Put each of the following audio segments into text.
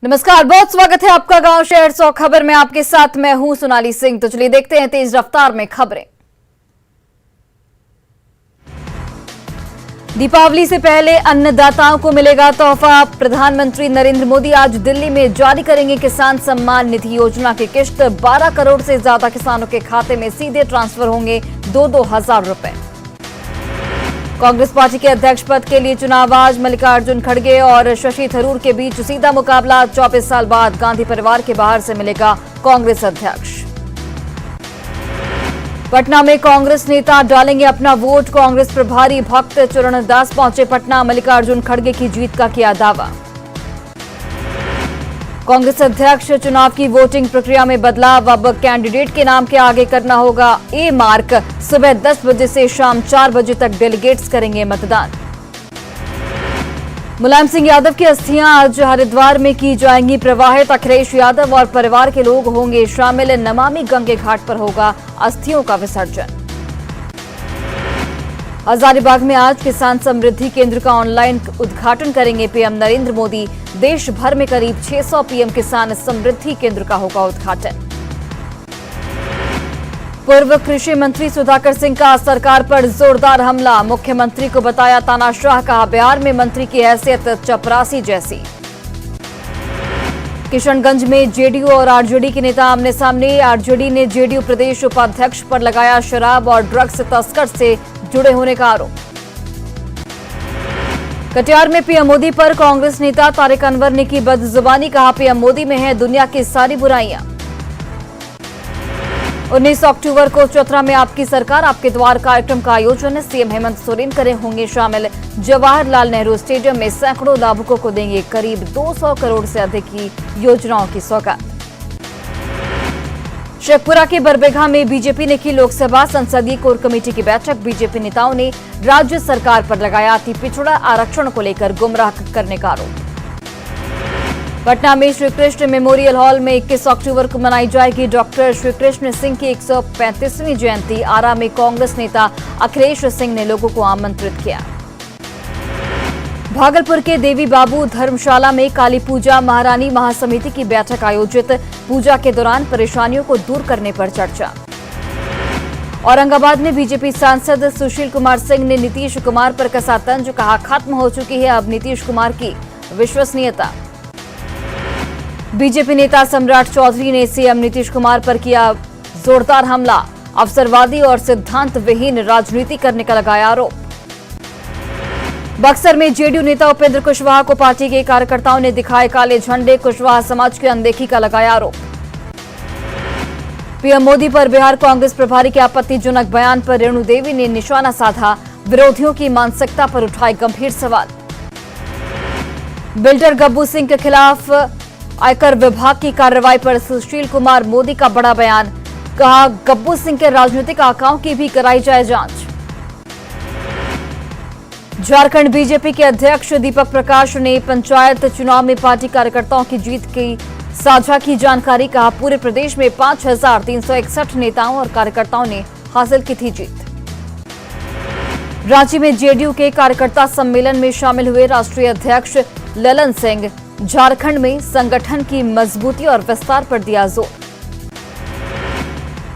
नमस्कार, बहुत स्वागत है आपका गांव शहर 100 खबर में। आपके साथ मैं हूं सोनाली सिंह। तो चलिए देखते हैं तेज रफ्तार में खबरें। दीपावली से पहले अन्नदाताओं को मिलेगा तोहफा। प्रधानमंत्री नरेंद्र मोदी आज दिल्ली में जारी करेंगे किसान सम्मान निधि योजना की किश्त। 12 करोड़ से ज्यादा किसानों के खाते में सीधे ट्रांसफर होंगे 2-2 हजार रुपए। कांग्रेस पार्टी के अध्यक्ष पद के लिए चुनाव आज। मल्लिकार्जुन खड़गे और शशि थरूर के बीच सीधा मुकाबला। 24 साल बाद गांधी परिवार के बाहर से मिलेगा कांग्रेस अध्यक्ष। पटना में कांग्रेस नेता डालेंगे अपना वोट। कांग्रेस प्रभारी भक्त चरणदास पहुंचे पटना। मल्लिकार्जुन खड़गे की जीत का किया दावा। कांग्रेस अध्यक्ष चुनाव की वोटिंग प्रक्रिया में बदलाव। अब कैंडिडेट के नाम के आगे करना होगा ए मार्क। सुबह 10 बजे से शाम 4 बजे तक डेलीगेट्स करेंगे मतदान। मुलायम सिंह यादव की अस्थियां आज हरिद्वार में की जाएंगी प्रवाहित। अखिलेश यादव और परिवार के लोग होंगे शामिल। नमामि गंगे घाट पर होगा अस्थियों का विसर्जन। हजारीबाग में आज किसान समृद्धि केंद्र का ऑनलाइन उद्घाटन करेंगे पीएम नरेंद्र मोदी। देश भर में करीब 600 पीएम किसान समृद्धि केंद्र का होगा उद्घाटन। पूर्व कृषि मंत्री सुधाकर सिंह का सरकार पर जोरदार हमला। मुख्यमंत्री को बताया तानाशाह। कहा बिहार में मंत्री की हैसियत चपरासी जैसी। किशनगंज में जेडीयू और आरजेडी के नेता आमने सामने। आरजेडी ने जेडीयू प्रदेश उपाध्यक्ष पर लगाया शराब और ड्रग्स तस्कर से जुड़े होने का आरोप। कटिहार में पीएम मोदी पर कांग्रेस नेता तारिक अनवर ने की बदजुबानी। कहा पीएम मोदी में है दुनिया की सारी बुराइयां। 19 अक्टूबर को चतरा में आपकी सरकार आपके द्वार कार्यक्रम का आयोजन। सीएम हेमंत सोरेन होंगे शामिल। जवाहरलाल नेहरू स्टेडियम में सैकड़ों लाभुकों को देंगे करीब 200 करोड़ से अधिक की योजनाओं की सौगात। शेखपुरा के बरबीघा में बीजेपी ने की लोकसभा संसदीय कोर कमेटी की बैठक। बीजेपी नेताओं ने राज्य सरकार पर लगाया अति पिछड़ा आरक्षण को लेकर गुमराह करने का आरोप। पटना में श्रीकृष्ण मेमोरियल हॉल में 21 अक्टूबर को मनाई जाएगी डॉक्टर श्रीकृष्ण सिंह की 135वीं जयंती। आरा में कांग्रेस नेता अखिलेश सिंह ने लोगों को आमंत्रित किया। भागलपुर के देवी बाबू धर्मशाला में काली पूजा महारानी महासमिति की बैठक आयोजित। पूजा के दौरान परेशानियों को दूर करने पर चर्चा। औरंगाबाद में बीजेपी सांसद सुशील कुमार सिंह ने नीतीश कुमार पर कसा तंज। कहा खत्म हो चुकी है अब नीतीश कुमार की विश्वसनीयता। बीजेपी नेता सम्राट चौधरी ने सीएम नीतीश कुमार पर किया जोरदार हमला। अवसरवादी और सिद्धांत विहीन राजनीति करने का लगाया आरोप। बक्सर में जेडीयू नेता उपेंद्र कुशवाहा को पार्टी के कार्यकर्ताओं ने दिखाए काले झंडे। कुशवाहा समाज की अनदेखी का लगाया आरोप। पीएम मोदी पर बिहार कांग्रेस प्रभारी के आपत्तिजनक बयान पर रेणु देवी ने निशाना साधा। विरोधियों की मानसिकता पर उठाए गंभीर सवाल। बिल्डर गब्बू सिंह के खिलाफ आयकर विभाग की कार्रवाई पर सुशील कुमार मोदी का बड़ा बयान। कहा गब्बू सिंह के राजनीतिक आकाओं की भी कराई जाए जांच। झारखंड बीजेपी के अध्यक्ष दीपक प्रकाश ने पंचायत चुनाव में पार्टी कार्यकर्ताओं की जीत की साझा की जानकारी। कहा पूरे प्रदेश में 5361 नेताओं और कार्यकर्ताओं ने हासिल की थी जीत। रांची में जेडीयू के कार्यकर्ता सम्मेलन में शामिल हुए राष्ट्रीय अध्यक्ष ललन सिंह। झारखंड में संगठन की मजबूती और विस्तार पर दिया जोर।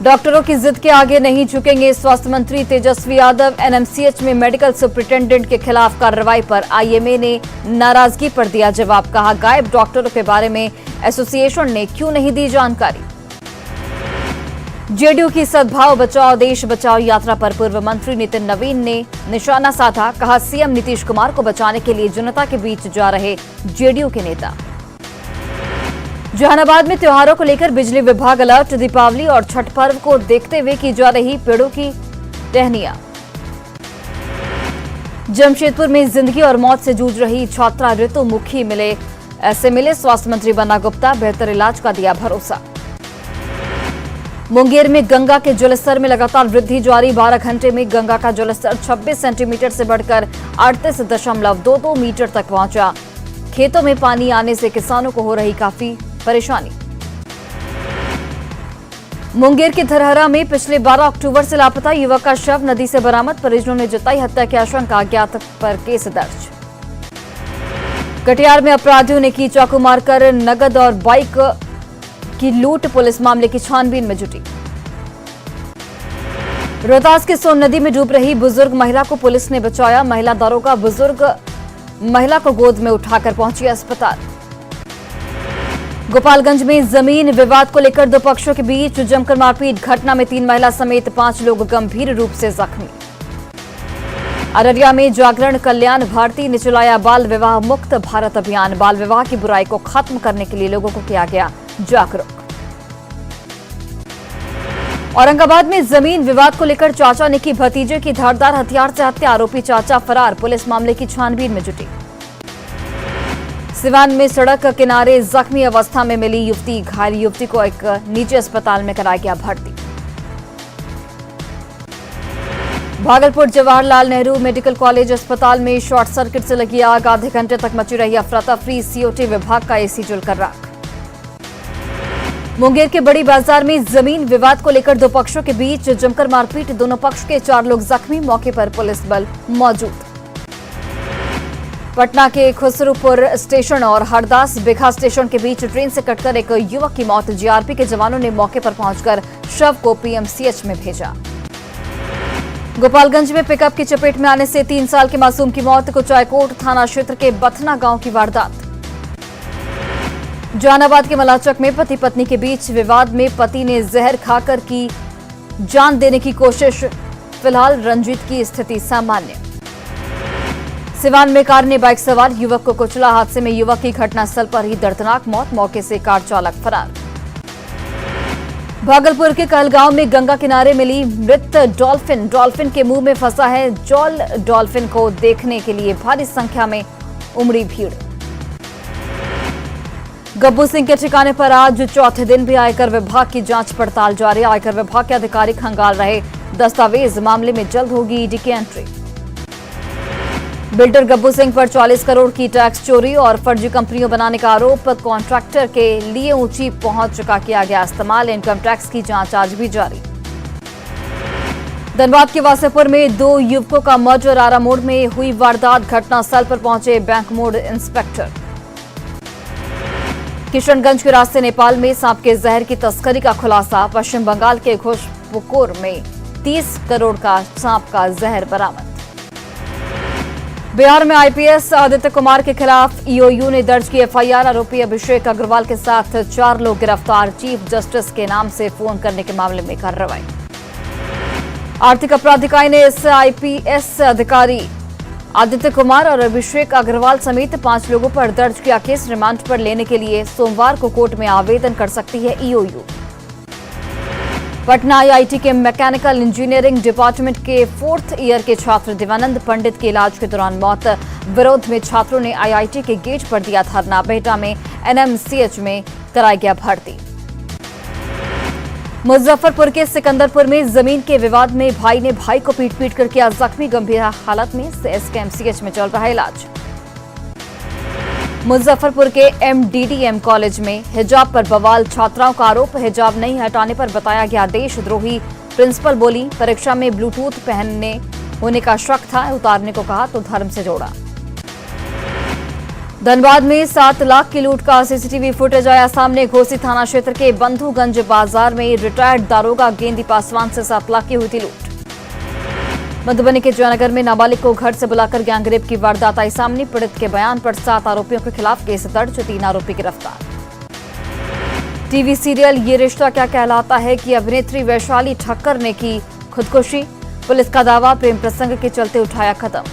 डॉक्टरों की जिद के आगे नहीं झुकेंगे स्वास्थ्य मंत्री तेजस्वी यादव। एनएमसीएच में मेडिकल सुपरिटेंडेंट के खिलाफ कार्रवाई पर आईएमए ने नाराजगी पर दिया जवाब। कहा गायब डॉक्टरों के बारे में एसोसिएशन ने क्यों नहीं दी जानकारी। जेडीयू की सद्भाव बचाओ देश बचाओ यात्रा पर पूर्व मंत्री नितिन नवीन ने निशाना साधा। कहा सीएम नीतीश कुमार को बचाने के लिए जनता के बीच जा रहे जेडीयू के नेता। जहानाबाद में त्योहारों को लेकर बिजली विभाग अलर्ट। दीपावली और छठ पर्व को देखते हुए की जा रही पेड़ों की टहनियां। जमशेदपुर में जिंदगी और मौत से जूझ रही छात्रा ऋतु मुखी मिले स्वास्थ्य मंत्री बन्ना गुप्ता। बेहतर इलाज का दिया भरोसा। मुंगेर में गंगा के जलस्तर में लगातार वृद्धि जारी। 12 घंटे में गंगा का जलस्तर 26 सेंटीमीटर से बढ़कर 38.22 मीटर तक पहुंचा। खेतों में पानी आने से किसानों को हो रही काफी परेशानी। मुंगेर के धरहरा में पिछले 12 अक्टूबर से लापता युवक का शव नदी से बरामद। परिजनों ने जताई हत्या की आशंका। अज्ञात पर केस दर्ज। कटिहार में अपराधियों ने की चाकू मारकर नगद और बाइक की लूट, पुलिस मामले की छानबीन में जुटी। रोहतास की सोन नदी में डूब रही बुजुर्ग महिला को पुलिस ने बचाया। महिला दारोगा बुजुर्ग महिला को गोद में उठाकर पहुंची अस्पताल। गोपालगंज में जमीन विवाद को लेकर दो पक्षों के बीच जमकर मारपीट, घटना में 3 महिला समेत 5 लोग गंभीर रूप से जख्मी। अररिया में जागरण कल्याण भारती ने चलाया बाल विवाह मुक्त भारत अभियान, बाल विवाह की बुराई को खत्म करने के लिए लोगों को किया गया जागरूक। औरंगाबाद में जमीन विवाद को लेकर चाचा ने की भतीजे की धारदार हथियार से हत्या, आरोपी चाचा फरार, पुलिस मामले की छानबीन में जुटी। सिवान में सड़क किनारे जख्मी अवस्था में मिली युवती, घायल युवती को एक निजी अस्पताल में कराया गया भर्ती। भागलपुर जवाहरलाल नेहरू मेडिकल कॉलेज अस्पताल में शॉर्ट सर्किट से लगी आग, आधे घंटे तक मची रही अफरा-तफरी, सीओटी विभाग का एसी जलकर राख। मुंगेर के बड़ी बाजार में जमीन विवाद को लेकर दो पक्षों के बीच जमकर मारपीट, दोनों पक्ष के 4 लोग जख्मी, मौके पर पुलिस बल मौजूद। पटना के खुसरूपुर स्टेशन और हरदास बिघा स्टेशन के बीच ट्रेन से कटकर एक युवक की मौत, जीआरपी के जवानों ने मौके पर पहुंचकर शव को पीएमसीएच में भेजा। गोपालगंज में पिकअप की चपेट में आने से 3 साल के मासूम की मौत, कुचायकोट थाना क्षेत्र के बथना गांव की वारदात। जहानाबाद के मलाचक में पति पत्नी के बीच विवाद में पति ने जहर खाकर की जान देने की कोशिश, फिलहाल रंजीत की स्थिति सामान्य। सिवान में कार ने बाइक सवार युवक को कुचला, हादसे में युवक की घटनास्थल पर ही दर्दनाक मौत, मौके से कार चालक फरार। भागलपुर के कहलगांव में गंगा किनारे मिली मृत डॉल्फिन के मुंह में फंसा है जॉल। डॉल्फिन को देखने के लिए भारी संख्या में उमड़ी भीड़। गब्बू सिंह के ठिकाने पर आज चौथे दिन भी आयकर विभाग की जांच पड़ताल जारी। आयकर विभाग के अधिकारी खंगाल रहे दस्तावेज, मामले में जल्द होगी ईडी की एंट्री। बिल्डर गब्बू सिंह पर 40 करोड़ की टैक्स चोरी और फर्जी कंपनियों बनाने का आरोप, कॉन्ट्रैक्टर के लिए ऊंची पहुंच का किया गया इस्तेमाल, इनकम टैक्स की जांच आज भी जारी। धनबाद के वासेपुर में 2 युवकों का मर्डर, आरा मोड़ में हुई वारदात, घटनास्थल पर पहुंचे बैंक मोड़ इंस्पेक्टर। किशनगंज के रास्ते नेपाल में सांप के जहर की तस्करी का खुलासा, पश्चिम बंगाल के घोषपुकुर में 30 करोड़ का सांप का जहर बरामद। बिहार में आईपीएस आदित्य कुमार के खिलाफ ईओयू ने दर्ज की एफआईआर, आरोपी अभिषेक अग्रवाल के साथ 4 लोग गिरफ्तार, चीफ जस्टिस के नाम से फोन करने के मामले में कार्रवाई। आर्थिक अपराध इकाई ने इस आईपीएस अधिकारी आदित्य कुमार और अभिषेक अग्रवाल समेत 5 लोगों पर दर्ज किया केस, रिमांड पर लेने के लिए सोमवार को कोर्ट में आवेदन कर सकती है ईओयू। पटना आईआईटी के मैकेनिकल इंजीनियरिंग डिपार्टमेंट के 4th ईयर के छात्र देवानंद पंडित की इलाज के दौरान मौत, विरोध में छात्रों ने आईआईटी के गेट पर दिया धरना, बेहटा में एनएमसीएच में कराया गया भर्ती। मुजफ्फरपुर के सिकंदरपुर में जमीन के विवाद में भाई ने भाई को पीट कर किया जख्मी, गंभीर हालत में एसकेएमसीएच में चल रहा इलाज। मुजफ्फरपुर के एमडीडीएम कॉलेज में हिजाब पर बवाल, छात्राओं का आरोप, हिजाब नहीं हटाने पर बताया गया देशद्रोही, प्रिंसिपल बोली परीक्षा में ब्लूटूथ पहनने होने का शक था, उतारने को कहा तो धर्म से जोड़ा। धनबाद में 7 लाख की लूट का सीसीटीवी फुटेज आया सामने, घोसी थाना क्षेत्र के बंधुगंज बाजार में रिटायर्ड दारोगा गेंदी पासवान से 7 लाख की हुई थी लूट। मधुबनी के जयनगर में नाबालिग को घर से बुलाकर गैंगरेप की वारदात आई सामने, पीड़ित के बयान पर 7 आरोपियों के खिलाफ केस दर्ज, 3 आरोपी गिरफ्तार। टीवी सीरियल ये रिश्ता क्या कहलाता है की अभिनेत्री वैशाली ठक्कर ने की खुदकुशी, पुलिस का दावा प्रेम प्रसंग के चलते उठाया कदम।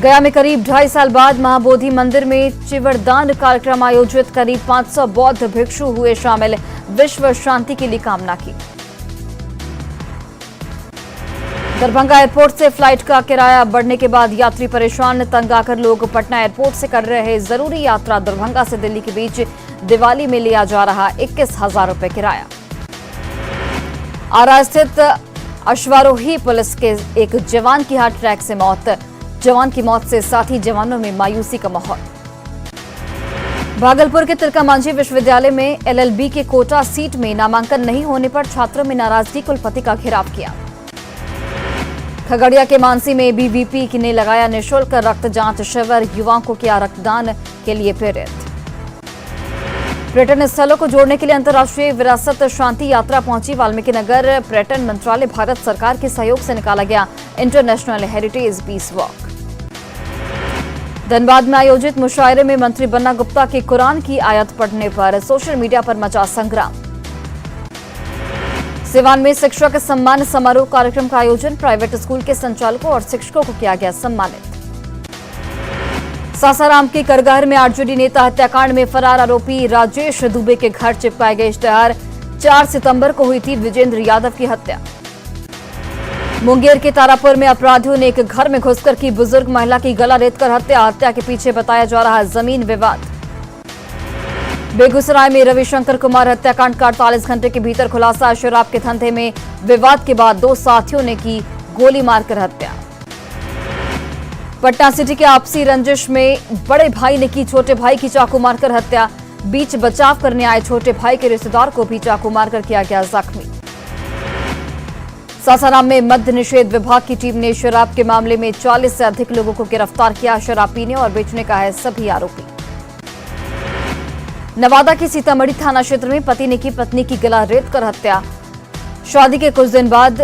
गया में करीब 2.5 साल बाद महाबोधि मंदिर में चिवरदान कार्यक्रम आयोजित, करीब 500 बौद्ध भिक्षु हुए शामिल, विश्व शांति के लिए कामना की। दरभंगा एयरपोर्ट से फ्लाइट का किराया बढ़ने के बाद यात्री परेशान, तंग आकर लोग पटना एयरपोर्ट से कर रहे जरूरी यात्रा, दरभंगा से दिल्ली के बीच दिवाली में लिया जा रहा 21,000 रुपए किराया। आरा स्थित अश्वारोही पुलिस के एक जवान की हार्ट अटैक से मौत, जवान की मौत से साथी जवानों में मायूसी का माहौल। भागलपुर के तिलकामांझी विश्वविद्यालय में एलएलबी के कोटा सीट में नामांकन नहीं होने पर छात्रों में नाराजगी, कुलपति का घेराव किया। खगड़िया के मानसी में बीवीपी ने लगाया निःशुल्क रक्त जांच शिविर, युवाओं को किया रक्तदान के लिए प्रेरित। पर्यटन स्थलों को जोड़ने के लिए अंतर्राष्ट्रीय विरासत शांति यात्रा पहुंची वाल्मीकि नगर। पर्यटन मंत्रालय भारत सरकार के सहयोग से निकाला गया international heritage peace walk. Dhanbad में आयोजित मुशायरे में मंत्री बन्ना गुप्ता के कुरान की आयत पढ़ने पर सोशल मीडिया पर मचा संग्राम। सिवान में शिक्षक सम्मान समारोह कार्यक्रम का आयोजन, प्राइवेट स्कूल के संचालकों और शिक्षकों को किया गया सम्मानित। सासाराम के करगहर में आरजेडी नेता हत्याकांड में फरार आरोपी राजेश दुबे के घर चिपकाए गए इश्तेहार। 4 सितंबर को हुई थी विजेंद्र यादव की हत्या। मुंगेर के तारापुर में अपराधियों ने एक घर में घुसकर की बुजुर्ग महिला की गला रेतकर हत्या। हत्या के पीछे बताया जा रहा है जमीन विवाद। बेगूसराय में रविशंकर कुमार हत्याकांड का 48 घंटे के भीतर खुलासा। शराब के धंधे में विवाद के बाद 2 साथियों ने की गोली मारकर हत्या। पटना सिटी के आपसी रंजिश में बड़े भाई ने की छोटे भाई की चाकू मारकर हत्या। बीच बचाव करने आए छोटे भाई के रिश्तेदार को भी चाकू मारकर किया गया जख्मी। सासाराम में मद्य निषेध विभाग की टीम ने शराब के मामले में 40 से अधिक लोगों को गिरफ्तार किया। शराब पीने और बेचने का है सभी आरोपी। नवादा के सीतामढ़ी थाना क्षेत्र में पति ने की पत्नी की गला रेतकर हत्या। शादी के कुछ दिन बाद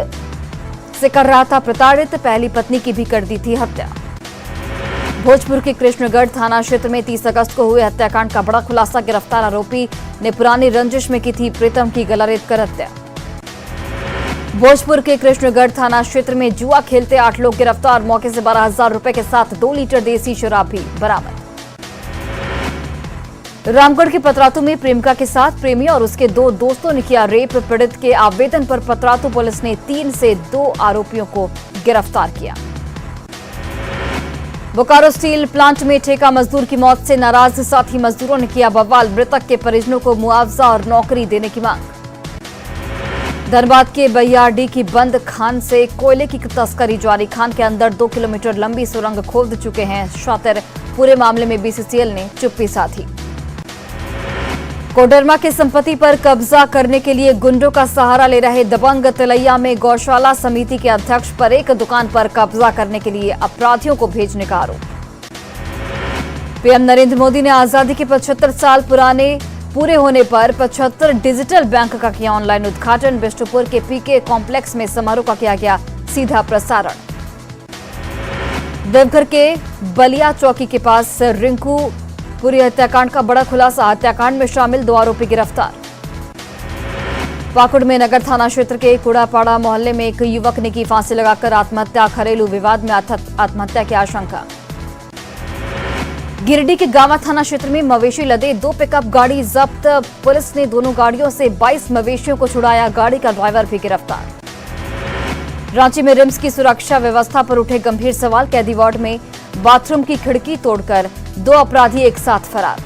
से कर रहा था प्रताड़ित, पहली पत्नी की भी कर दी थी हत्या। भोजपुर के कृष्णगढ़ थाना क्षेत्र में 30 अगस्त को हुए हत्याकांड का बड़ा खुलासा। गिरफ्तार आरोपी ने पुरानी रंजिश में की थी प्रीतम की गला रेतकर हत्या। भोजपुर के कृष्णगढ़ थाना क्षेत्र में जुआ खेलते 8 लोग गिरफ्तार। मौके से 12,000 रुपए के साथ 2 लीटर देसी शराब भी बरामद। रामगढ़ के पतरातू में प्रेमिका के साथ प्रेमी और उसके 2 दोस्तों ने किया रेप। पीड़ित के आवेदन पर पतरातू पुलिस ने 3 से 2 आरोपियों को गिरफ्तार किया। बोकारो स्टील प्लांट में ठेका मजदूर की मौत से नाराज साथी मजदूरों ने किया बवाल। मृतक के परिजनों को मुआवजा और नौकरी देने की मांग। धनबाद के बहियारडी की बंद खान से कोयले की तस्करी जारी। खान के अंदर 2 किलोमीटर लंबी सुरंग खोद चुके हैं शातिर। पूरे मामले में बीसीसीएल ने चुप्पी साधी। कोडरमा के संपत्ति पर कब्जा करने के लिए गुंडों का सहारा ले रहे दबंग। तिलैया में गौशाला समिति के अध्यक्ष पर एक दुकान पर कब्जा करने के लिए अपराधियों को भेजने का आरोप। पीएम नरेंद्र मोदी ने आजादी के 75 साल पूरे होने पर 75 डिजिटल बैंक का किया ऑनलाइन उद्घाटन। बिष्टुपुर के पीके कॉम्प्लेक्स में समारोह का किया गया सीधा प्रसारण। देवघर के बलिया चौकी के पास रिंकू पुरी हत्याकांड का बड़ा खुलासा। हत्याकांड में शामिल 2 आरोपी गिरफ्तार। पाकुड़ में नगर थाना क्षेत्र के कुड़ापाड़ा मोहल्ले में एक युवक ने की फांसी लगाकर आत्महत्या। घरेलू विवाद में आत्महत्या की आशंका। गिरिडीह के गावा थाना क्षेत्र में मवेशी लदे 2 पिकअप गाड़ी जब्त। पुलिस ने दोनों गाड़ियों से 22 मवेशियों को छुड़ाया। गाड़ी का ड्राइवर भी गिरफ्तार। रांची में रिम्स की सुरक्षा व्यवस्था पर उठे गंभीर सवाल। कैदी वार्ड में बाथरूम की खिड़की तोड़कर 2 अपराधी एक साथ फरार।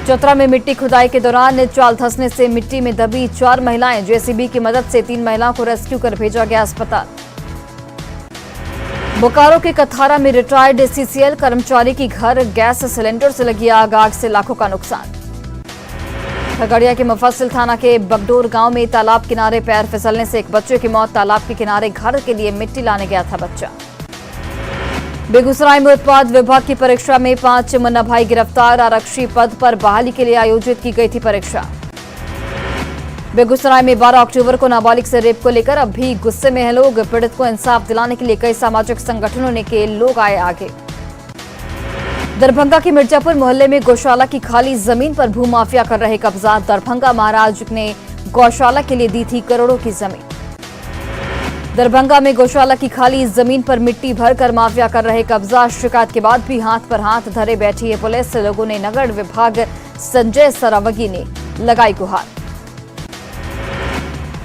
चतरा में मिट्टी खुदाई के दौरान चाल धंसने से मिट्टी में दबी 4 महिलाएं। जेसीबी की मदद से 3 महिलाओं को रेस्क्यू कर भेजा गया अस्पताल। बोकारो के कथारा में रिटायर्ड सीसीएल कर्मचारी की घर गैस सिलेंडर से लगी आग। आग से लाखों का नुकसान। खगड़िया के मुफस्सिल थाना के बगडोर गांव में तालाब किनारे पैर फिसलने से एक बच्चे की मौत। तालाब के किनारे घर के लिए मिट्टी लाने गया था बच्चा। बेगूसराय में उत्पाद विभाग की परीक्षा में 5 मुन्ना भाई गिरफ्तार। आरक्षी पद पर बहाली के लिए आयोजित की गई थी परीक्षा। बेगूसराय में 12 अक्टूबर को नाबालिग से रेप को लेकर अब भी गुस्से में हैं लोग। पीड़ित को इंसाफ दिलाने के लिए कई सामाजिक संगठनों ने के लोग आए आगे। दरभंगा के मिर्जापुर मोहल्ले में गौशाला की खाली जमीन पर भूमाफिया कर रहे कब्जा। दरभंगा महाराज ने गौशाला के लिए दी थी करोड़ों की जमीन। दरभंगा में गौशाला की खाली जमीन पर मिट्टी भरकर माफिया कर रहे कब्जा। शिकायत के बाद भी हाथ पर हाथ धरे बैठी है पुलिस। लोगों ने नगर विभाग संजय सरावगी ने लगाई गुहार।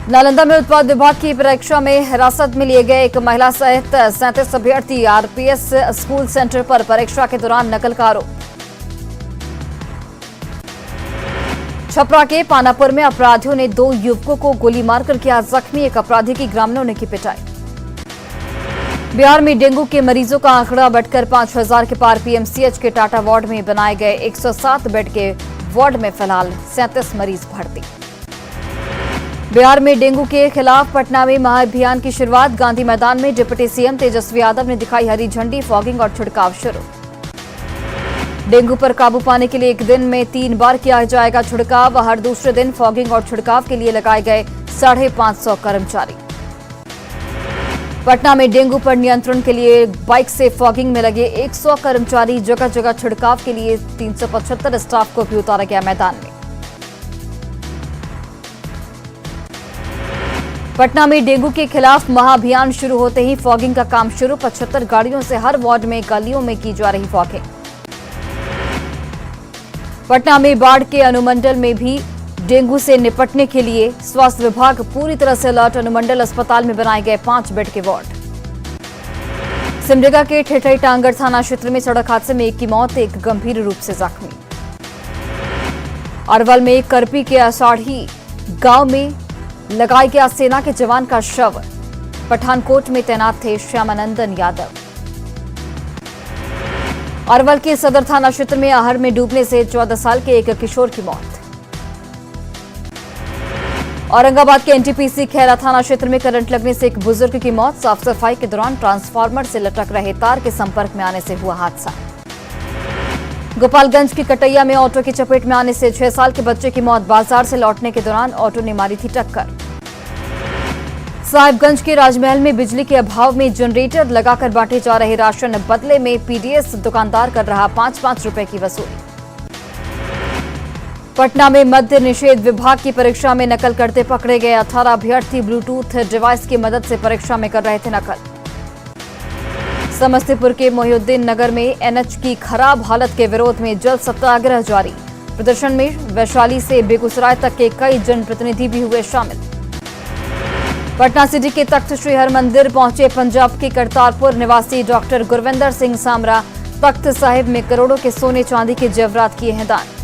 नालंदा में उत्पाद विभाग की परीक्षा में हिरासत में लिए गए एक महिला सहित 37 अभ्यर्थी। आरपीएस स्कूल सेंटर पर परीक्षा के दौरान नकल का आरोप। छपरा के पानापुर में अपराधियों ने 2 युवकों को गोली मारकर किया जख्मी। एक अपराधी की ग्रामीणों ने की पिटाई। बिहार में डेंगू के मरीजों का आंकड़ा बढ़कर 5,000 के पार। पीएमसीएच के टाटा वार्ड में बनाए गए 107 बेड के वार्ड में फिलहाल 37 मरीज भर्ती। बिहार में डेंगू के खिलाफ पटना में महाअभियान की शुरुआत। गांधी मैदान में डिप्टी सीएम तेजस्वी यादव ने दिखाई हरी झंडी, फॉगिंग और छिड़काव शुरू। डेंगू पर काबू पाने के लिए एक दिन में 3 बार किया जाएगा छिड़काव। हर दूसरे दिन फॉगिंग और छिड़काव के लिए लगाए गए 550 कर्मचारी। पटना में डेंगू पर नियंत्रण के लिए बाइक से फॉगिंग में लगे 100 कर्मचारी। जगह जगह छिड़काव के लिए 375 स्टाफ को भी उतारा गया मैदान में। पटना में डेंगू के खिलाफ महाअभियान शुरू होते ही फॉगिंग का काम शुरू। 75 गाड़ियों से हर वार्ड में गलियों में की जा रही फॉगिंग। पटना में बाढ़ के अनुमंडल में भी डेंगू से निपटने के लिए स्वास्थ्य विभाग पूरी तरह से अलर्ट। अनुमंडल अस्पताल में बनाए गए 5 बेड के वार्ड। सिमडेगा के ठेठई टांगर थाना क्षेत्र में सड़क हादसे में एक की मौत, एक गंभीर रूप से जख्मी। अरवल में करपी के आषाढ़ी गांव में लगाया गया सेना के जवान का शव। पठानकोट में तैनात थे श्यामानंदन यादव। अरवल के सदर थाना क्षेत्र में आहर में डूबने से 14 साल के एक किशोर की मौत। औरंगाबाद के एनटीपीसी खैरा थाना क्षेत्र में करंट लगने से एक बुजुर्ग की मौत। साफ सफाई के दौरान ट्रांसफार्मर से लटक रहे तार के संपर्क में आने से हुआ हादसा। गोपालगंज की कटैया में ऑटो की चपेट में आने से 6 साल के बच्चे की मौत। बाजार से लौटने के दौरान ऑटो ने मारी थी टक्कर। साहिबगंज के राजमहल में बिजली के अभाव में जनरेटर लगाकर बांटे जा रहे राशन, बदले में पीडीएस दुकानदार कर रहा 5-5 रुपए की वसूली। पटना में मद्य निषेध विभाग की परीक्षा में नकल करते पकड़े गए 18 अभ्यर्थी ब्लूटूथ डिवाइस की मदद से परीक्षा में कर रहे थे नकल। समस्तीपुर के मोहिउद्दीन नगर में एनएच की खराब हालत के विरोध में जल सत्याग्रह जारी। प्रदर्शन में वैशाली से बेगूसराय तक के कई जनप्रतिनिधि भी हुए शामिल। पटना सिटी के तख्त श्री हरमंदिर पहुंचे पंजाब के करतारपुर निवासी डॉक्टर गुरविंदर सिंह सामरा। तख्त साहिब में करोड़ों के सोने चांदी के जेवरात किए हैं दान।